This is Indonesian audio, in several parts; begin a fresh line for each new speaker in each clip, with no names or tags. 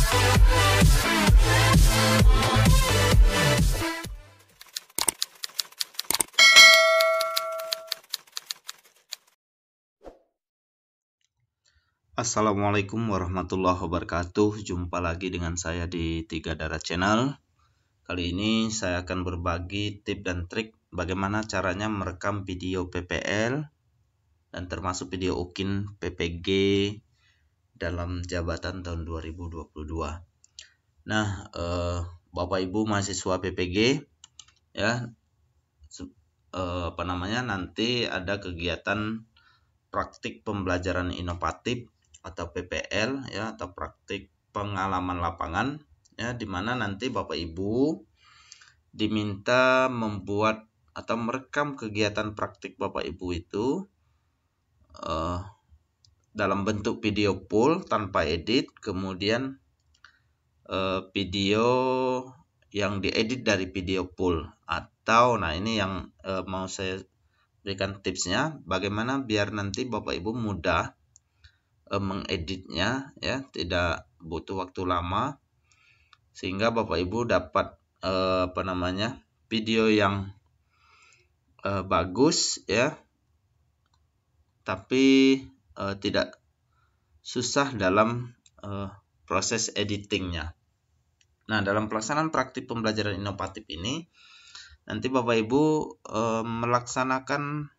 Assalamualaikum warahmatullahi wabarakatuh. Jumpa lagi dengan saya di Tiga Darah Channel. Kali ini saya akan berbagi tips dan trik bagaimana caranya merekam video PPL dan termasuk video UKIN PPG dalam jabatan tahun 2022. Nah, Bapak Ibu mahasiswa PPG ya, nanti ada kegiatan praktik pembelajaran inovatif atau PPL ya, atau praktik pengalaman lapangan ya, di mana nanti Bapak Ibu diminta membuat atau merekam kegiatan praktik Bapak Ibu itu dalam bentuk video full tanpa edit, kemudian video yang diedit dari video full, atau nah ini yang mau saya berikan tipsnya bagaimana biar nanti Bapak Ibu mudah mengeditnya ya, tidak butuh waktu lama, sehingga Bapak Ibu dapat video yang bagus ya, tapi tidak susah dalam proses editingnya. Nah, dalam pelaksanaan praktik pembelajaran inovatif ini nanti Bapak Ibu melaksanakan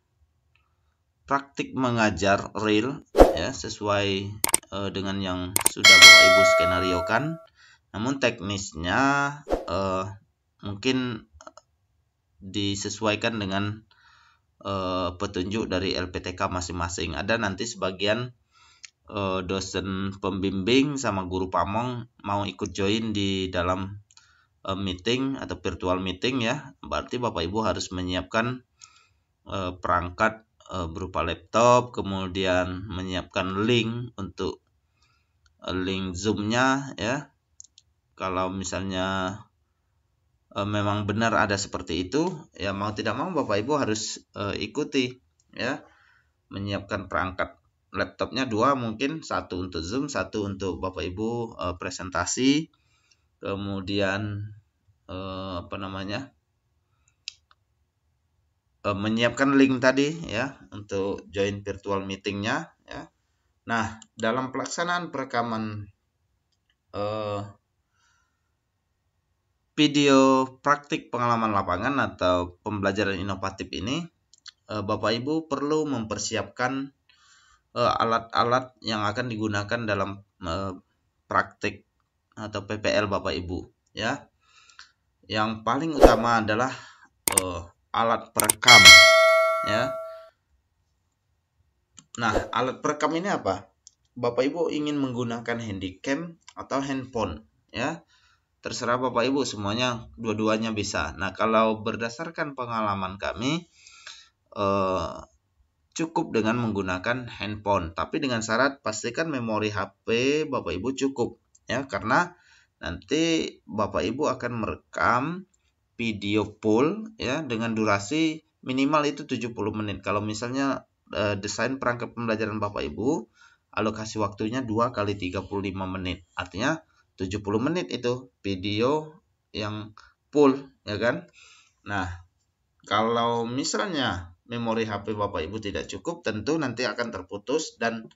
praktik mengajar real ya, sesuai dengan yang sudah Bapak Ibu skenariokan. Namun teknisnya mungkin disesuaikan dengan petunjuk dari LPTK masing-masing. Ada nanti sebagian dosen pembimbing sama guru pamong mau ikut join di dalam meeting atau virtual meeting ya. Berarti Bapak Ibu harus menyiapkan perangkat berupa laptop, kemudian menyiapkan link untuk link Zoom-nya ya. Kalau misalnya memang benar ada seperti itu ya, mau tidak mau Bapak Ibu harus ikuti ya, menyiapkan perangkat laptopnya 2, mungkin 1 untuk Zoom, 1 untuk Bapak Ibu presentasi, kemudian menyiapkan link tadi ya untuk join virtual meetingnya ya. Nah, dalam pelaksanaan perekaman video praktik pengalaman lapangan atau pembelajaran inovatif ini, Bapak Ibu perlu mempersiapkan alat-alat yang akan digunakan dalam praktik atau PPL Bapak Ibu ya. Yang paling utama adalah alat perekam ya. Nah, alat perekam ini apa? Bapak Ibu ingin menggunakan handycam atau handphone ya, terserah Bapak Ibu, semuanya dua-duanya bisa. Nah, kalau berdasarkan pengalaman kami cukup dengan menggunakan handphone, tapi dengan syarat pastikan memori HP Bapak Ibu cukup ya, karena nanti Bapak Ibu akan merekam video full ya dengan durasi minimal itu 70 menit. Kalau misalnya desain perangkat pembelajaran Bapak Ibu alokasi waktunya 2 kali 35 menit, artinya 70 menit itu video yang full ya kan. Nah, kalau misalnya memori HP Bapak Ibu tidak cukup, tentu nanti akan terputus dan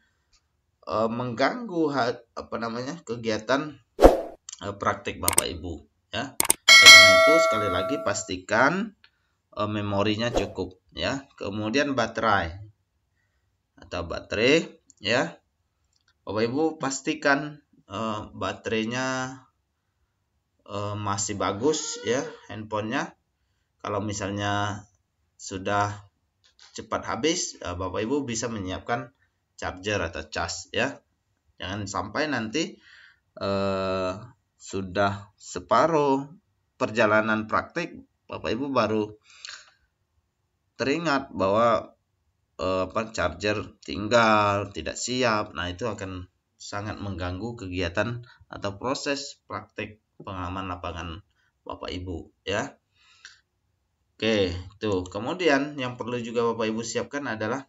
mengganggu kegiatan praktik Bapak Ibu ya. Karena itu sekali lagi pastikan memorinya cukup ya. Kemudian baterai ya, Bapak Ibu pastikan baterainya masih bagus ya handphonenya. Kalau misalnya sudah cepat habis, Bapak Ibu bisa menyiapkan charger atau cas ya. Jangan sampai nanti sudah separuh perjalanan praktik Bapak Ibu baru teringat bahwa charger tinggal, tidak siap. Nah, itu akan sangat mengganggu kegiatan atau proses praktik pengalaman lapangan Bapak Ibu ya. Oke, tuh. Kemudian yang perlu juga Bapak Ibu siapkan adalah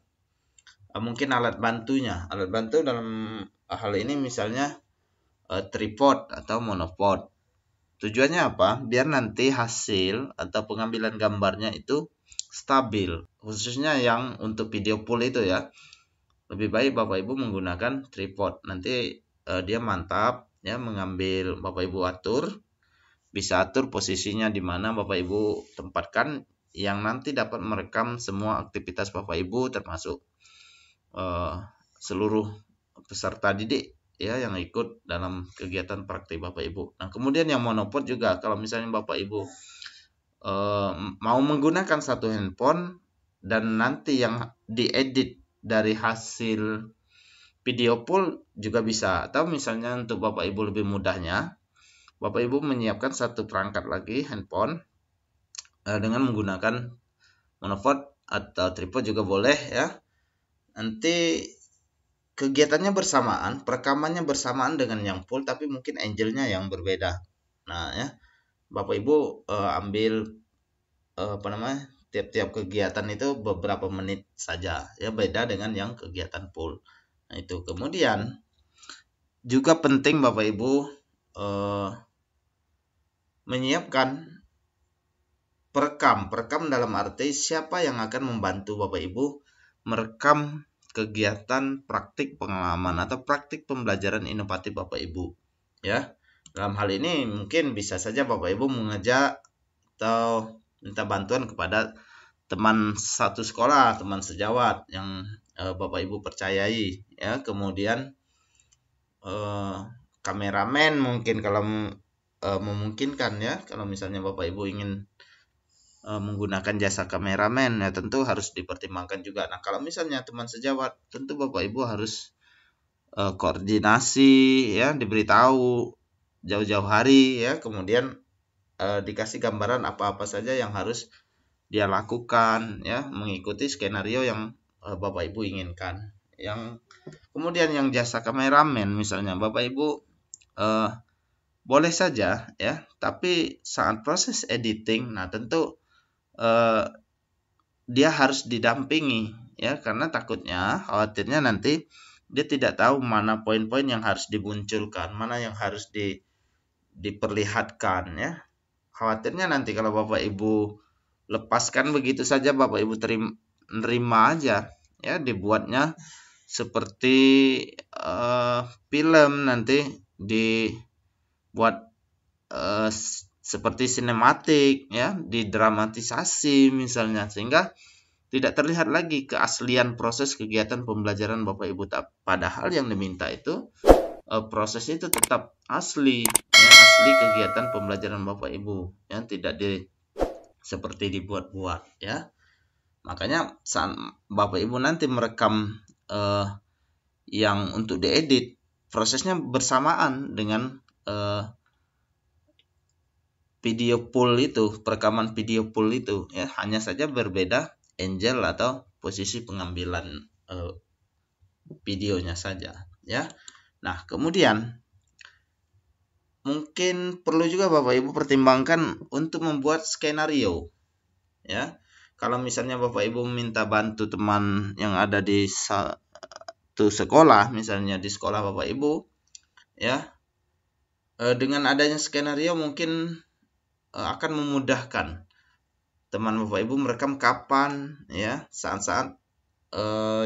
mungkin alat bantunya. Alat bantu dalam hal ini misalnya tripod atau monopod. Tujuannya apa? Biar nanti hasil atau pengambilan gambarnya itu stabil, khususnya yang untuk video pool itu ya. Lebih baik Bapak Ibu menggunakan tripod. Nanti dia mantap ya, mengambil Bapak Ibu atur, bisa atur posisinya di mana Bapak Ibu tempatkan, yang nanti dapat merekam semua aktivitas Bapak Ibu termasuk seluruh peserta didik ya yang ikut dalam kegiatan praktik Bapak Ibu. Nah, kemudian yang monopod juga, kalau misalnya Bapak Ibu mau menggunakan satu handphone dan nanti yang diedit dari hasil video pool juga bisa. Atau misalnya untuk Bapak Ibu lebih mudahnya, Bapak Ibu menyiapkan satu perangkat lagi handphone dengan menggunakan monopod atau tripod juga boleh ya. Nanti kegiatannya bersamaan, perekamannya bersamaan dengan yang pool, tapi mungkin angle-nya yang berbeda. Nah ya, Bapak Ibu ambil tiap-tiap kegiatan itu beberapa menit saja ya, beda dengan yang kegiatan pool. Nah itu kemudian juga penting Bapak Ibu menyiapkan perekam dalam arti siapa yang akan membantu Bapak Ibu merekam kegiatan praktik pengalaman atau praktik pembelajaran inovatif Bapak Ibu ya. Dalam hal ini mungkin bisa saja Bapak Ibu mengajak atau minta bantuan kepada teman satu sekolah, teman sejawat yang Bapak Ibu percayai ya. Kemudian kameramen mungkin kalau memungkinkan ya. Kalau misalnya Bapak Ibu ingin menggunakan jasa kameramen ya, tentu harus dipertimbangkan juga. Nah, kalau misalnya teman sejawat, tentu Bapak Ibu harus koordinasi ya, diberitahu jauh-jauh hari ya, kemudian dikasih gambaran apa-apa saja yang harus dia lakukan ya, mengikuti skenario yang Bapak Ibu inginkan. Yang kemudian yang jasa kameramen misalnya Bapak Ibu boleh saja ya, tapi saat proses editing, nah tentu dia harus didampingi ya, karena takutnya khawatirnya nanti dia tidak tahu mana poin-poin yang harus dimunculkan, mana yang harus diperlihatkan ya. Khawatirnya nanti kalau Bapak Ibu lepaskan begitu saja, Bapak Ibu terima aja ya, dibuatnya seperti film, nanti dibuat seperti sinematik ya, didramatisasi misalnya, sehingga tidak terlihat lagi keaslian proses kegiatan pembelajaran Bapak Ibu. Padahal yang diminta itu prosesnya itu tetap asli ya, asli kegiatan pembelajaran Bapak Ibu ya, tidak seperti dibuat-buat ya. Makanya saat Bapak Ibu nanti merekam yang untuk diedit, prosesnya bersamaan dengan video pool itu, perekaman video pool itu ya, hanya saja berbeda angle atau posisi pengambilan videonya saja ya. Nah, kemudian mungkin perlu juga Bapak Ibu pertimbangkan untuk membuat skenario ya. Kalau misalnya Bapak Ibu minta bantu teman yang ada di satu sekolah, misalnya di sekolah Bapak Ibu ya, dengan adanya skenario mungkin akan memudahkan teman Bapak Ibu merekam kapan ya, saat-saat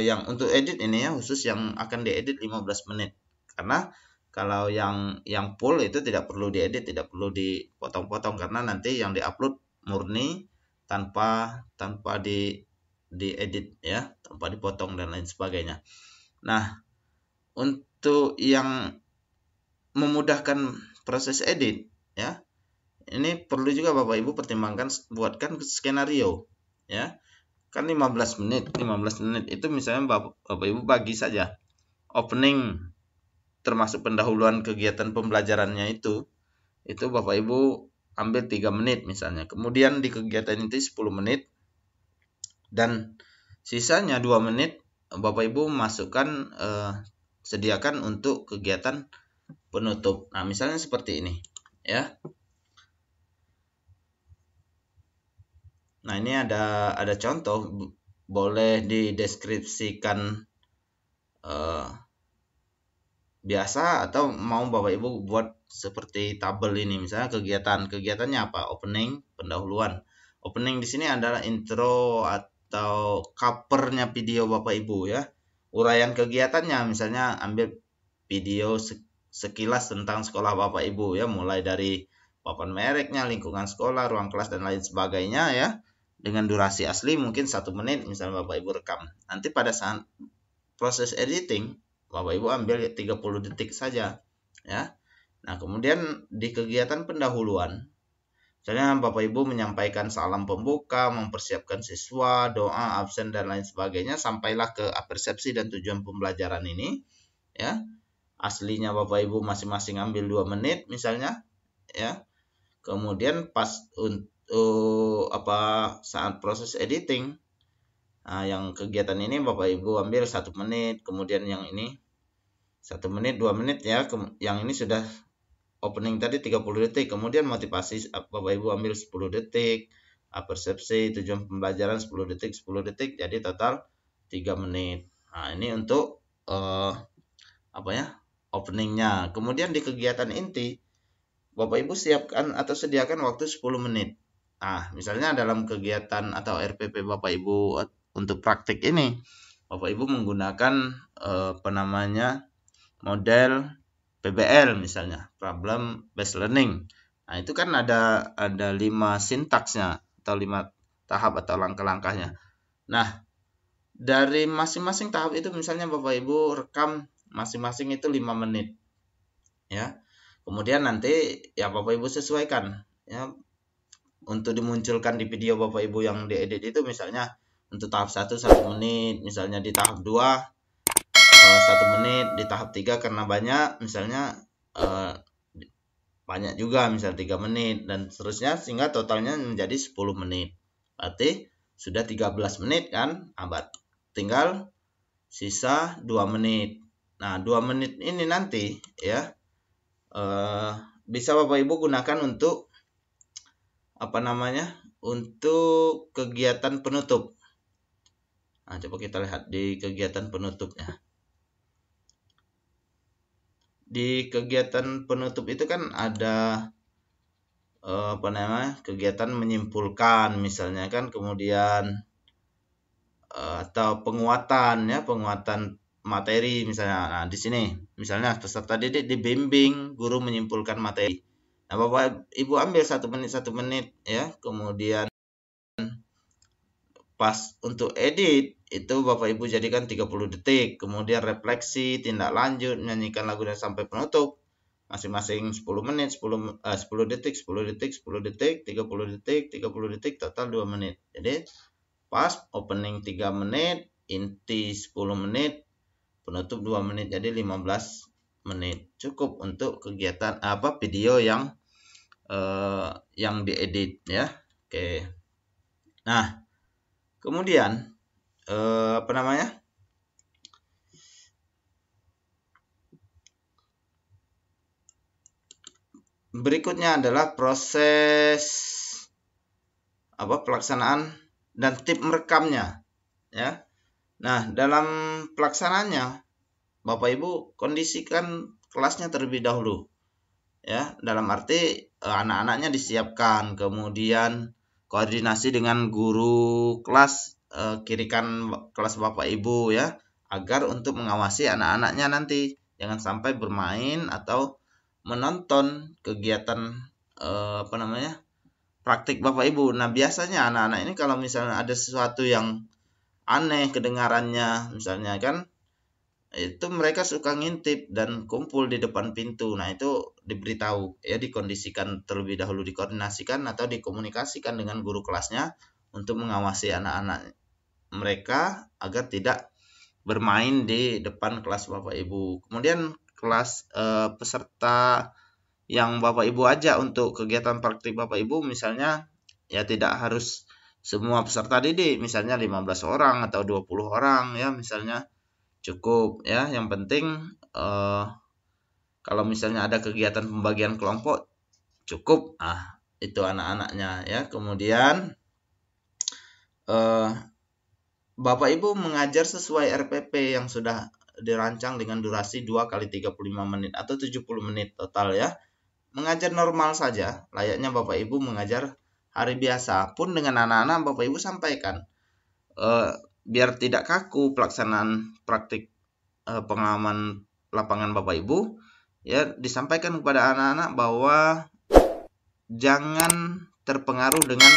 yang untuk edit ini ya, khusus yang akan diedit 15 menit. Karena kalau yang full itu tidak perlu diedit, tidak perlu dipotong-potong, karena nanti yang diupload murni tanpa diedit ya, tanpa dipotong dan lain sebagainya. Nah, untuk yang memudahkan proses edit ya, ini perlu juga Bapak Ibu pertimbangkan, buatkan skenario ya. Kan 15 menit itu misalnya Bapak Ibu bagi saja opening termasuk pendahuluan kegiatan pembelajarannya itu Bapak Ibu ambil 3 menit misalnya. Kemudian di kegiatan itu 10 menit dan sisanya 2 menit Bapak Ibu masukkan sediakan untuk kegiatan penutup. Nah, misalnya seperti ini ya. Nah, ini ada contoh, boleh dideskripsikan biasa atau mau Bapak Ibu buat seperti tabel ini. Misalnya kegiatannya apa? Opening, pendahuluan. Opening di sini adalah intro atau covernya video Bapak Ibu ya. Uraian kegiatannya misalnya ambil video sekilas tentang sekolah Bapak Ibu ya, mulai dari papan mereknya, lingkungan sekolah, ruang kelas dan lain sebagainya ya. Dengan durasi asli mungkin 1 menit misalnya Bapak Ibu rekam. Nanti pada saat proses editing Bapak Ibu ambil 30 detik saja ya. Nah, kemudian di kegiatan pendahuluan misalnya Bapak Ibu menyampaikan salam pembuka, mempersiapkan siswa, doa, absen dan lain sebagainya, sampailah ke persepsi dan tujuan pembelajaran ini ya. Aslinya Bapak Ibu masing-masing ambil 2 menit misalnya ya. Kemudian pas untuk saat proses editing, nah, yang kegiatan ini Bapak Ibu ambil 1 menit, kemudian yang ini 1 menit, 2 menit ya. Yang ini sudah opening tadi 30 detik, kemudian motivasi Bapak Ibu ambil 10 detik, persepsi, tujuan pembelajaran 10 detik, 10 detik, jadi total 3 menit. Nah, ini untuk openingnya. Kemudian di kegiatan inti, Bapak Ibu siapkan atau sediakan waktu 10 menit. Nah, misalnya dalam kegiatan atau RPP Bapak Ibu untuk praktik ini, Bapak Ibu menggunakan model PBL misalnya, problem based learning. Nah, itu kan ada 5 sintaksnya atau 5 tahap atau langkah-langkahnya. Nah, dari masing-masing tahap itu misalnya Bapak Ibu rekam masing-masing itu 5 menit. Ya. Kemudian nanti ya Bapak Ibu sesuaikan ya. Untuk dimunculkan di video Bapak Ibu yang diedit itu misalnya untuk tahap 1 menit, misalnya di tahap 2 1 menit, di tahap 3 karena banyak misalnya banyak juga misal 3 menit dan seterusnya sehingga totalnya menjadi 10 menit. Berarti sudah 13 menit kan? Tinggal sisa 2 menit. Nah, 2 menit ini nanti ya bisa Bapak Ibu gunakan untuk untuk kegiatan penutup. Nah, coba kita lihat di kegiatan penutupnya. Di kegiatan penutup itu kan ada kegiatan menyimpulkan misalnya kan, kemudian atau penguatan materi misalnya. Nah, di sini misalnya peserta didik dibimbing guru menyimpulkan materi. Nah, Bapak Ibu ambil 1 menit ya, kemudian pas untuk edit itu Bapak Ibu jadikan 30 detik, kemudian refleksi, tindak lanjut, menyanyikan lagu dan sampai penutup masing-masing 10 menit, 10 detik, 10 detik, 10 detik, 30 detik, 30 detik, total 2 menit. Jadi pas opening 3 menit, inti 10 menit, penutup 2 menit, jadi 15 menit. Cukup untuk kegiatan video yang diedit ya. Oke. Nah, kemudian berikutnya adalah proses pelaksanaan dan tip merekamnya ya. Nah, dalam pelaksanaannya Bapak Ibu kondisikan kelasnya terlebih dahulu ya, dalam arti anak-anaknya disiapkan, kemudian koordinasi dengan guru kelas, kiri kanan kelas Bapak Ibu ya, agar untuk mengawasi anak-anaknya nanti jangan sampai bermain atau menonton kegiatan praktik Bapak Ibu. Nah, biasanya anak-anak ini kalau misalnya ada sesuatu yang aneh kedengarannya misalnya kan, itu mereka suka ngintip dan kumpul di depan pintu. Nah, itu diberitahu ya, dikondisikan terlebih dahulu, dikoordinasikan atau dikomunikasikan dengan guru kelasnya untuk mengawasi anak-anak mereka agar tidak bermain di depan kelas Bapak Ibu. Kemudian kelas peserta yang Bapak Ibu ajak untuk kegiatan praktik Bapak Ibu misalnya ya tidak harus semua peserta didik, misalnya 15 orang atau 20 orang ya misalnya cukup ya. Yang penting kalau misalnya ada kegiatan pembagian kelompok cukup itu anak-anaknya ya. Kemudian Bapak Ibu mengajar sesuai RPP yang sudah dirancang dengan durasi 2 kali 35 menit atau 70 menit total ya. Mengajar normal saja, layaknya Bapak Ibu mengajar hari biasa. Pun dengan anak-anak Bapak Ibu sampaikan. Biar tidak kaku pelaksanaan praktik pengalaman lapangan Bapak Ibu, ya disampaikan kepada anak-anak bahwa jangan terpengaruh dengan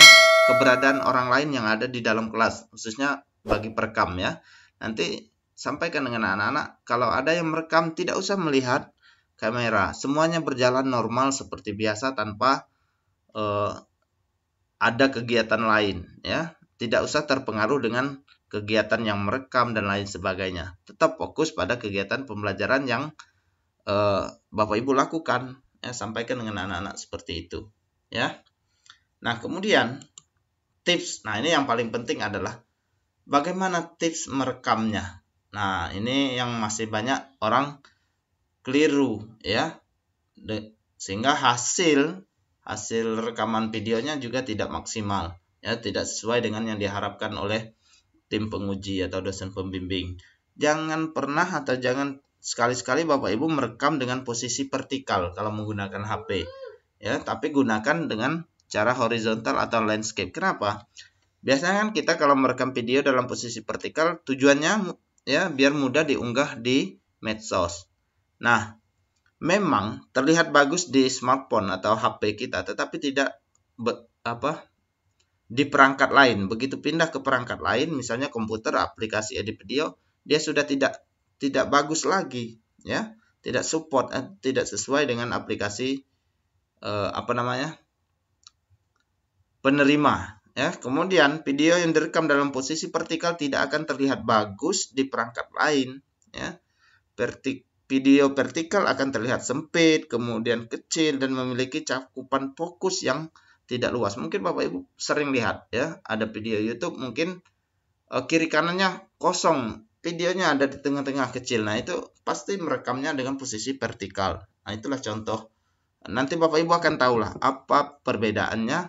keberadaan orang lain yang ada di dalam kelas, khususnya bagi perekam ya. Nanti sampaikan dengan anak-anak, kalau ada yang merekam tidak usah melihat kamera, semuanya berjalan normal seperti biasa tanpa ada kegiatan lain ya. Tidak usah terpengaruh dengan kegiatan yang merekam dan lain sebagainya. Tetap fokus pada kegiatan pembelajaran yang Bapak Ibu lakukan ya, sampaikan dengan anak-anak seperti itu ya. Nah, kemudian tips. Nah, ini yang paling penting adalah bagaimana tips merekamnya. Nah, ini yang masih banyak orang keliru ya. Sehingga hasil rekaman videonya juga tidak maksimal ya, tidak sesuai dengan yang diharapkan oleh tim penguji atau dosen pembimbing. Jangan pernah atau jangan sekali-sekali Bapak Ibu merekam dengan posisi vertikal kalau menggunakan HP ya, tapi gunakan dengan cara horizontal atau landscape. Kenapa? Biasanya kan kita kalau merekam video dalam posisi vertikal tujuannya ya biar mudah diunggah di medsos. Nah, memang terlihat bagus di smartphone atau HP kita, tetapi tidak di perangkat lain. Begitu pindah ke perangkat lain, misalnya komputer, aplikasi edit video, dia sudah tidak bagus lagi ya, tidak support, tidak sesuai dengan aplikasi penerima ya. Kemudian video yang direkam dalam posisi vertikal tidak akan terlihat bagus di perangkat lain ya. Video vertikal akan terlihat sempit, kemudian kecil dan memiliki cakupan fokus yang tidak luas. Mungkin Bapak Ibu sering lihat ya, ada video YouTube mungkin kiri kanannya kosong, videonya ada di tengah-tengah kecil. Nah, itu pasti merekamnya dengan posisi vertikal. Nah, itulah contoh. Nanti Bapak Ibu akan tahulah apa perbedaannya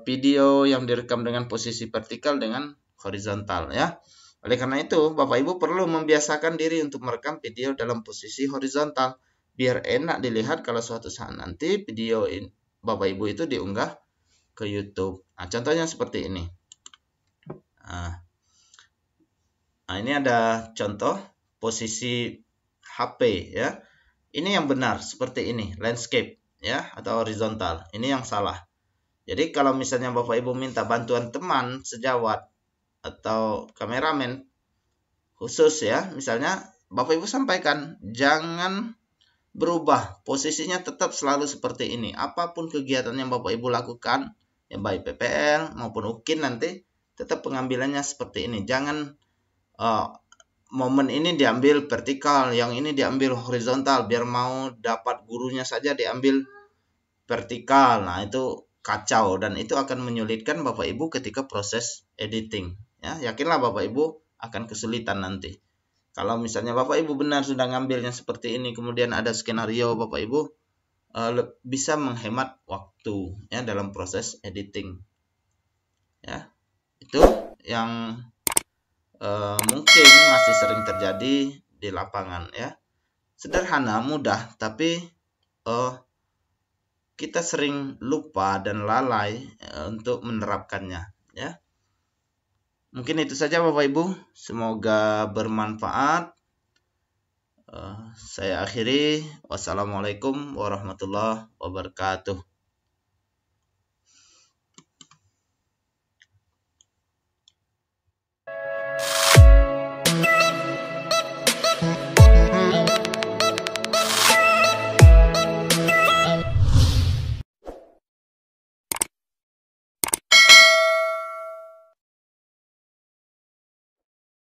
video yang direkam dengan posisi vertikal dengan horizontal ya. Oleh karena itu, Bapak Ibu perlu membiasakan diri untuk merekam video dalam posisi horizontal biar enak dilihat kalau suatu saat nanti video Bapak Ibu itu diunggah ke YouTube. Nah, contohnya seperti ini. Nah, ini ada contoh posisi HP ya. Ini yang benar seperti ini, landscape ya atau horizontal. Ini yang salah. Jadi kalau misalnya Bapak Ibu minta bantuan teman sejawat atau kameramen khusus ya, misalnya Bapak Ibu sampaikan jangan berubah, posisinya tetap selalu seperti ini. Apapun kegiatan yang Bapak Ibu lakukan, ya baik PPL maupun UKIN nanti tetap pengambilannya seperti ini. Jangan momen ini diambil vertikal, yang ini diambil horizontal, biar mau dapat gurunya saja diambil vertikal. Nah, itu kacau dan itu akan menyulitkan Bapak Ibu ketika proses editing. Ya, yakinlah Bapak Ibu akan kesulitan nanti. Kalau misalnya Bapak Ibu benar sudah ngambilnya seperti ini, kemudian ada skenario, Bapak Ibu bisa menghemat waktu ya dalam proses editing. Ya, itu yang mungkin masih sering terjadi di lapangan ya. Sederhana, mudah, tapi kita sering lupa dan lalai untuk menerapkannya ya. Mungkin itu saja Bapak Ibu, semoga bermanfaat. Saya akhiri. Wassalamualaikum warahmatullahi wabarakatuh.